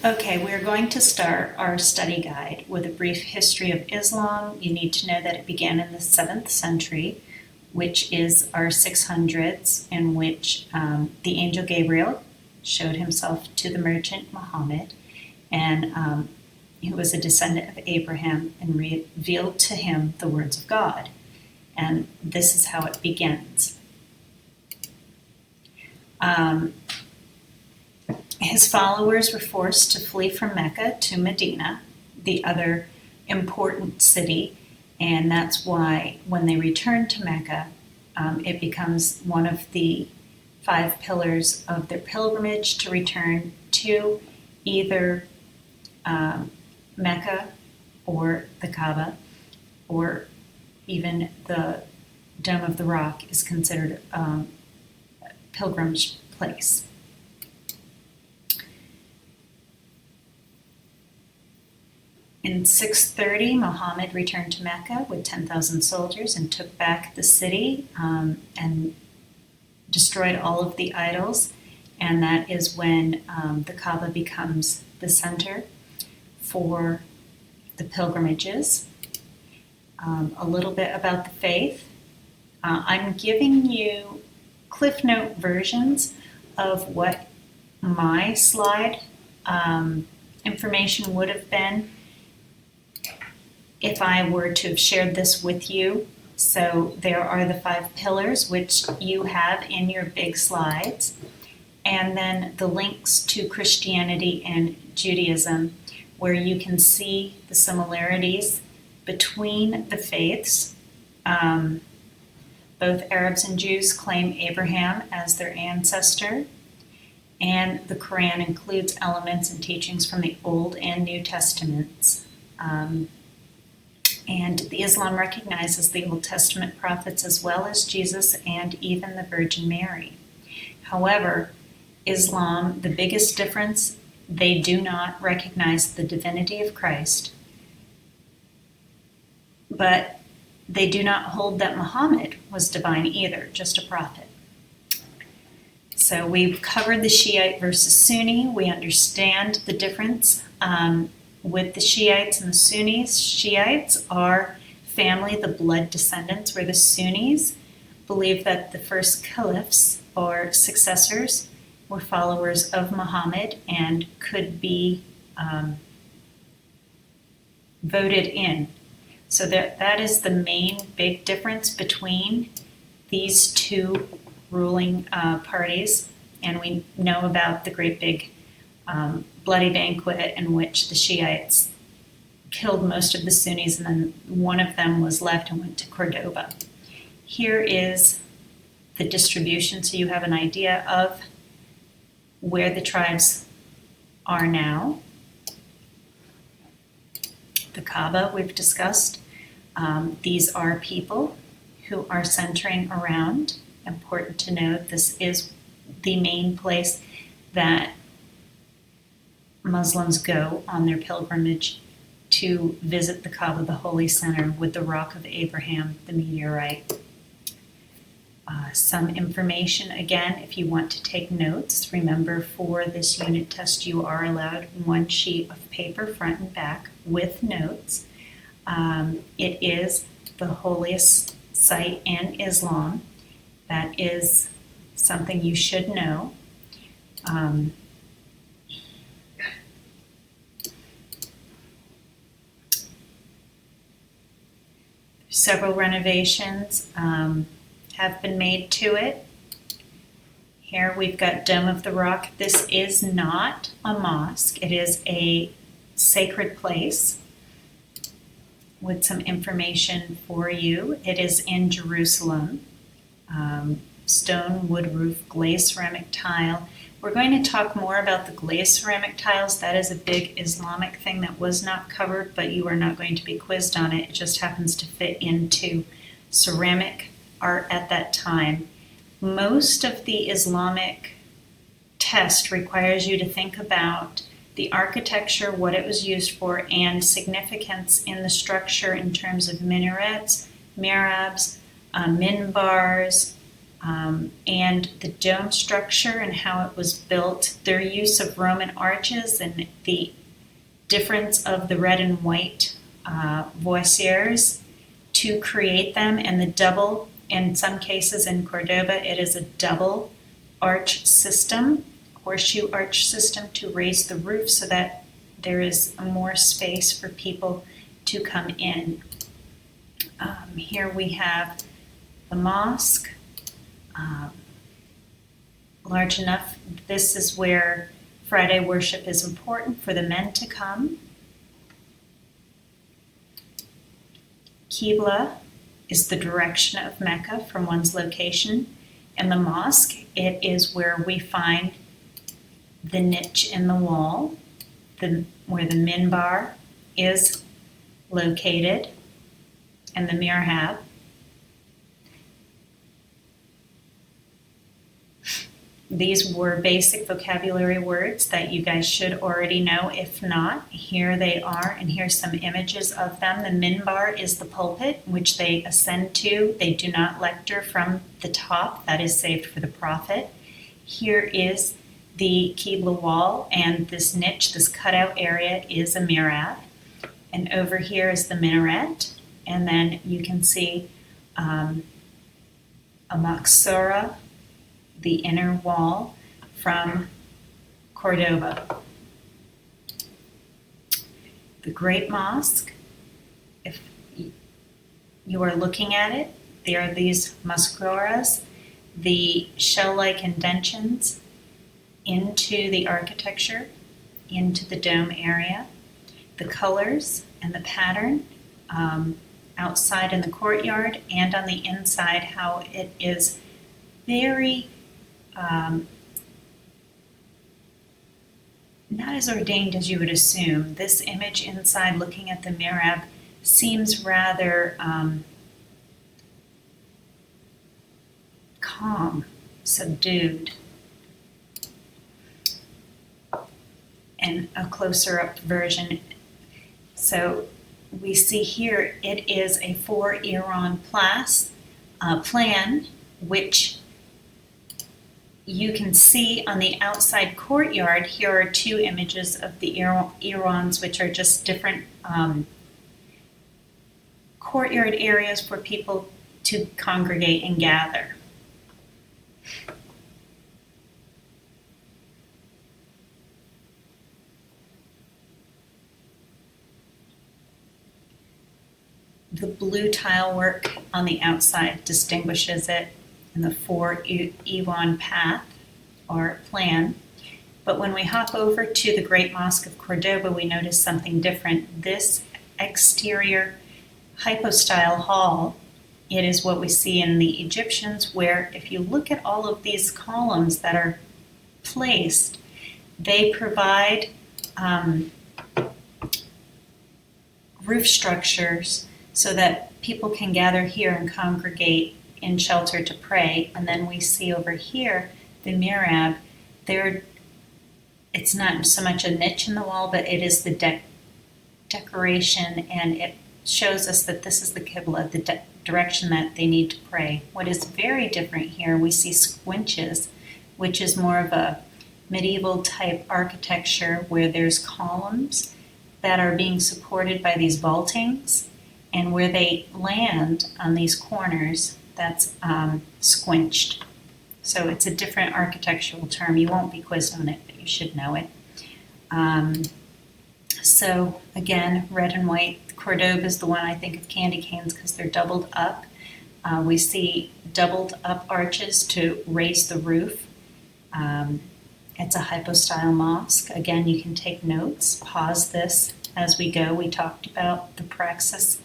Okay, we're going to start our study guide with a brief history of Islam. You need to know that it began in the 7th century, which is our 600s, in which the angel Gabriel showed himself to the merchant Muhammad, and he was a descendant of Abraham, and revealed to him the words of God. And this is how it begins. His followers were forced to flee from Mecca to Medina, the other important city, and that's why when they returned to Mecca, it becomes one of the 5 pillars of their pilgrimage to return to either Mecca or the Kaaba, or even the Dome of the Rock is considered a pilgrimage place. In 630, Muhammad returned to Mecca with 10,000 soldiers and took back the city and destroyed all of the idols. And that is when the Kaaba becomes the center for the pilgrimages. A little bit about the faith. I'm giving you Cliff Note versions of what my slide information would have been if I were to have shared this with you. So there are the 5 pillars, which you have in your big slides, and then the links to Christianity and Judaism, where you can see the similarities between the faiths. Both Arabs and Jews claim Abraham as their ancestor, and the Quran includes elements and teachings from the Old and New Testaments. And the Islam recognizes the Old Testament prophets as well as Jesus and even the Virgin Mary. However, Islam, the biggest difference, they do not recognize the divinity of Christ, but they do not hold that Muhammad was divine either, just a prophet. So we've covered the Shiite versus Sunni. We understand the difference with the Shiites and the Sunnis. Shiites are family, the blood descendants, where the Sunnis believe that the first caliphs or successors were followers of Muhammad and could be voted in. So that is the main big difference between these two ruling parties. And we know about the great big bloody banquet in which the Shiites killed most of the Sunnis, and then one of them was left and went to Cordoba. Here is the distribution, so you have an idea of where the tribes are now. The Kaaba we've discussed. These are people who are centering around. Important to note, this is the main place that Muslims go on their pilgrimage to visit the Kaaba, the holy center, with the Rock of Abraham, the meteorite. Some information, again, if you want to take notes, remember for this unit test you are allowed 1 sheet of paper, front and back, with notes. It is the holiest site in Islam. That is something you should know. Several renovations have been made to it. Here we've got Dome of the Rock. This is not a mosque. It is a sacred place with some information for you. It is in Jerusalem. Stone, wood roof, glazed ceramic tile. We're going to talk more about the glazed ceramic tiles. That is a big Islamic thing that was not covered, but you are not going to be quizzed on it. It just happens to fit into ceramic art at that time. Most of the Islamic test requires you to think about the architecture, what it was used for, and significance in the structure in terms of minarets, mihrabs, minbars, and the dome structure and how it was built, their use of Roman arches and the difference of the red and white voussoirs to create them, and the double, in some cases in Cordoba, it is a double arch system, horseshoe arch system to raise the roof so that there is more space for people to come in. Here we have the mosque, large enough. This is where Friday worship is important for the men to come. Qibla is the direction of Mecca from one's location, and the mosque, it is where we find the niche in the wall, where the minbar is located, and the mihrab. These were basic vocabulary words that you guys should already know. If not, here they are, and here's some images of them. The minbar is the pulpit, which they ascend to. They do not lecture from the top. That is saved for the prophet. Here is the Qibla wall, and this niche, this cutout area, is a mihrab. And over here is the minaret, and then you can see a maksura, the inner wall from Cordoba. The Great Mosque, if you are looking at it, there are these maskuras, the shell-like indentions into the architecture, into the dome area, the colors and the pattern outside in the courtyard and on the inside, how it is very not as ordained as you would assume. This image inside, looking at the mihrab, seems rather calm, subdued. And a closer up version. So we see here it is a 4-Iran plan, which you can see on the outside courtyard. Here are two images of the Irans, which are just different courtyard areas for people to congregate and gather. The blue tile work on the outside distinguishes it in the 4-Iwan path or plan. But when we hop over to the Great Mosque of Cordoba, we notice something different. This exterior hypostyle hall, it is what we see in the Egyptians, where if you look at all of these columns that are placed, they provide roof structures so that people can gather here and congregate in shelter to pray. And then we see over here the mihrab. It's not so much a niche in the wall, but it is the decoration, and it shows us that this is the Qibla, the direction that they need to pray. What is very different here, we see squinches, which is more of a medieval type architecture where there's columns that are being supported by these vaultings, and where they land on these corners, that's squinched. So it's a different architectural term. You won't be quizzed on it, but you should know it. So again, red and white. Cordoba is the one I think of candy canes because they're doubled up. We see doubled up arches to raise the roof. It's a hypostyle mosque. Again, you can take notes, pause this as we go. We talked about the praxis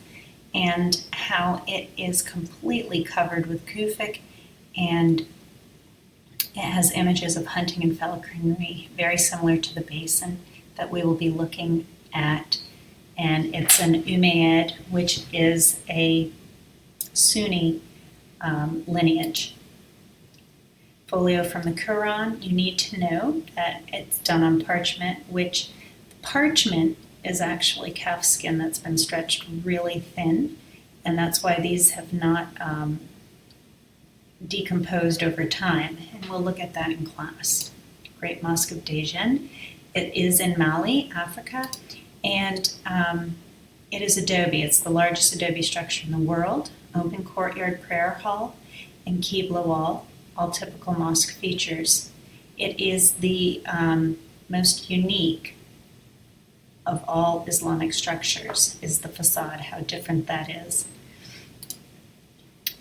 and how it is completely covered with kufic, and it has images of hunting and falconry, very similar to the basin that we will be looking at. And it's an Umayyad, which is a Sunni lineage. Folio from the Quran, you need to know that it's done on parchment, which parchment is actually calf skin that's been stretched really thin, and that's why these have not decomposed over time, and we'll look at that in class. Great Mosque of Dajin. It is in Mali, Africa, and it is adobe. It's the largest adobe structure in the world. Open courtyard prayer hall and Qibla wall, all typical mosque features. It is the most unique of all Islamic structures, is the facade, how different that is.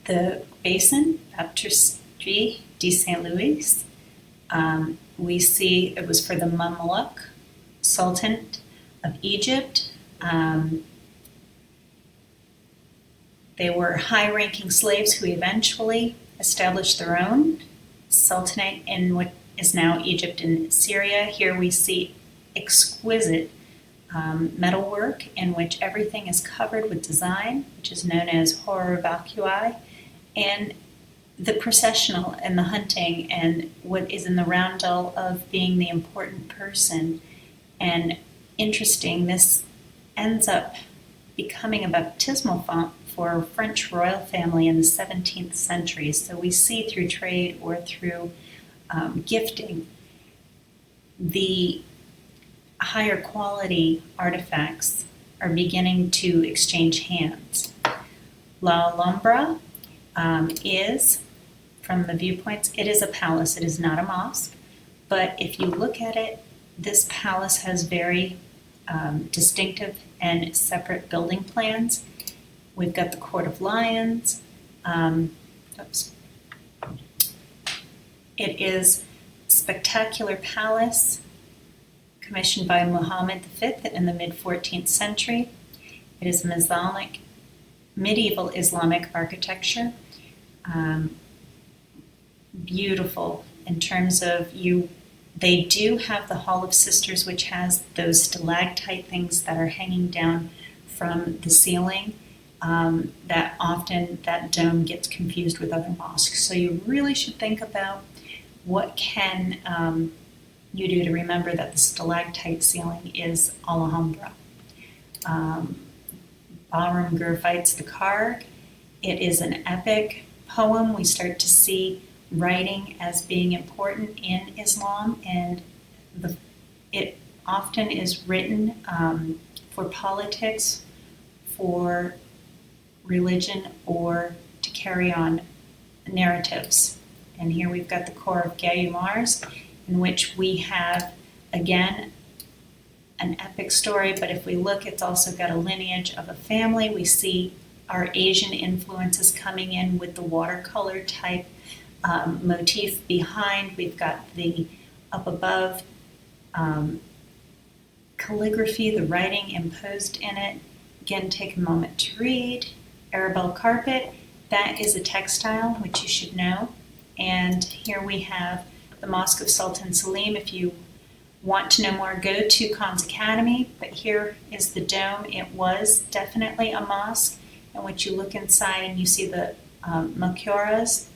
The basin, Baptisterie de Saint Louis, we see it was for the Mamluk Sultanate of Egypt. They were high-ranking slaves who eventually established their own sultanate in what is now Egypt and Syria. Here we see exquisite metalwork in which everything is covered with design, which is known as horror vacui, and the processional and the hunting and what is in the roundel of being the important person. And interesting, this ends up becoming a baptismal font for a French royal family in the 17th century. So we see through trade or through gifting, the higher quality artifacts are beginning to exchange hands. La Alhambra is, from the viewpoints, it is a palace. It is not a mosque. But if you look at it, this palace has very distinctive and separate building plans. We've got the Court of Lions. It is a spectacular palace commissioned by Muhammad V in the mid-14th century. It is medieval Islamic architecture. Beautiful in terms of they do have the Hall of Sisters, which has those stalactite things that are hanging down from the ceiling. That often that dome gets confused with other mosques. So you really should think about what can you do to remember that the stalactite ceiling is Alhambra. Bahram Gur fights the Karg. It is an epic poem. We start to see writing as being important in Islam, and it often is written for politics, for religion, or to carry on narratives. And here we've got the core of Gayumars, in which we have, again, an epic story, but if we look, it's also got a lineage of a family. We see our Asian influences coming in with the watercolor type motif behind. We've got the up above calligraphy, the writing imposed in it. Again, take a moment to read. Arabelle carpet, that is a textile, which you should know. And here we have the Mosque of Sultan Selim. If you want to know more, go to Khan's Academy, but here is the dome. It was definitely a mosque, in which you look inside and you see the makuras,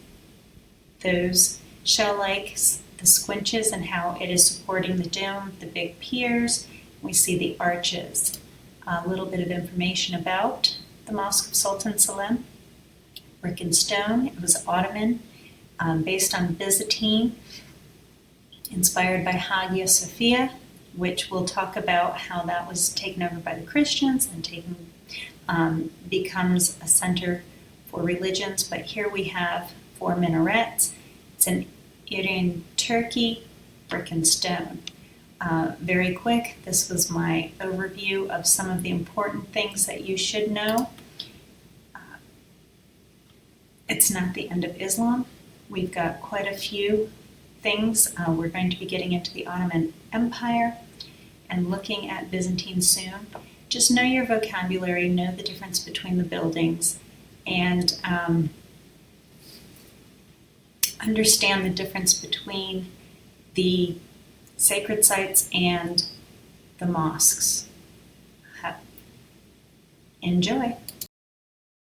those shell-like, the squinches, and how it is supporting the dome, the big piers. We see the arches. A little bit of information about the Mosque of Sultan Selim. Brick and stone. It was Ottoman, based on Byzantine, inspired by Hagia Sophia, which we'll talk about how that was taken over by the Christians and becomes a center for religions. But here we have 4 minarets. It's in Iran, Turkey, brick and stone. Very quick, this was my overview of some of the important things that you should know. It's not the end of Islam. We've got quite a few things. We're going to be getting into the Ottoman Empire and looking at Byzantine soon. Just know your vocabulary, know the difference between the buildings, and understand the difference between the sacred sites and the mosques. Enjoy.